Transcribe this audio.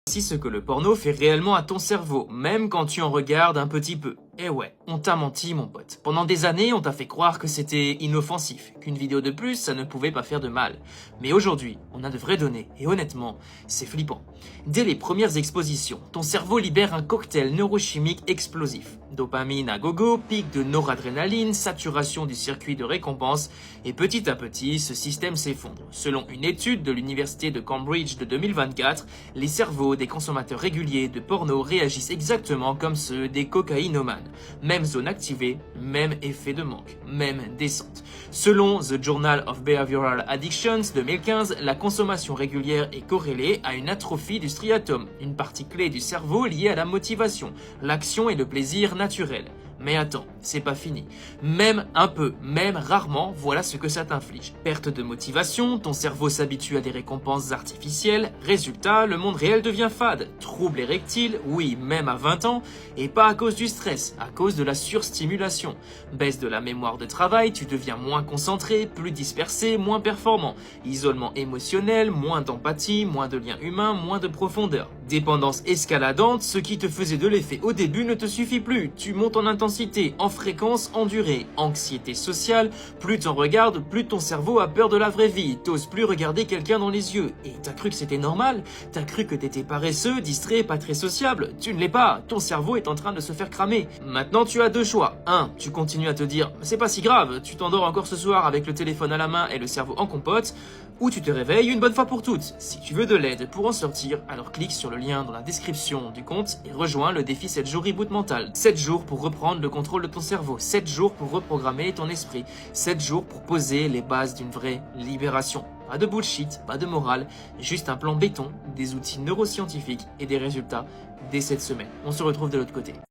Voici ce que le porno fait réellement à ton cerveau, même quand tu en regardes un petit peu. Eh ouais, on t'a menti mon pote. Pendant des années, on t'a fait croire que c'était inoffensif, qu'une vidéo de plus, ça ne pouvait pas faire de mal. Mais aujourd'hui, on a de vraies données, et honnêtement, c'est flippant. Dès les premières expositions, ton cerveau libère un cocktail neurochimique explosif. Dopamine à gogo, pic de noradrénaline, saturation du circuit de récompense, et petit à petit, ce système s'effondre. Selon une étude de l'université de Cambridge de 2024, les cerveaux des consommateurs réguliers de porno réagissent exactement comme ceux des cocaïnomanes. Même zone activée, même effet de manque, même descente. Selon The Journal of Behavioral Addictions 2015, la consommation régulière est corrélée à une atrophie du striatum, une partie clé du cerveau liée à la motivation, l'action et le plaisir naturel. Mais attends, c'est pas fini. Même un peu, même rarement, voilà ce que ça t'inflige. Perte de motivation, ton cerveau s'habitue à des récompenses artificielles, résultat, le monde réel devient fade. Troubles érectiles, oui, même à 20 ans, et pas à cause du stress, à cause de la surstimulation. Baisse de la mémoire de travail, tu deviens moins concentré, plus dispersé, moins performant. Isolement émotionnel, moins d'empathie, moins de liens humains, moins de profondeur. Dépendance escaladante, ce qui te faisait de l'effet au début ne te suffit plus. Tu montes en intensité, en fréquence, en durée. Anxiété sociale, plus t'en regardes, plus ton cerveau a peur de la vraie vie. T'oses plus regarder quelqu'un dans les yeux. Et t'as cru que c'était normal? T'as cru que t'étais paresseux, distrait, pas très sociable? Tu ne l'es pas. Ton cerveau est en train de se faire cramer. Maintenant, tu as deux choix. 1. Tu continues à te dire, c'est pas si grave, tu t'endors encore ce soir avec le téléphone à la main et le cerveau en compote. Ou tu te réveilles une bonne fois pour toutes. Si tu veux de l'aide pour en sortir, alors clique sur le lien dans la description du compte et rejoins le défi 7 jours reboot mental. 7 jours pour reprendre le contrôle de ton cerveau, 7 jours pour reprogrammer ton esprit, 7 jours pour poser les bases d'une vraie libération. Pas de bullshit, pas de morale, juste un plan béton, des outils neuroscientifiques et des résultats dès cette semaine. On se retrouve de l'autre côté.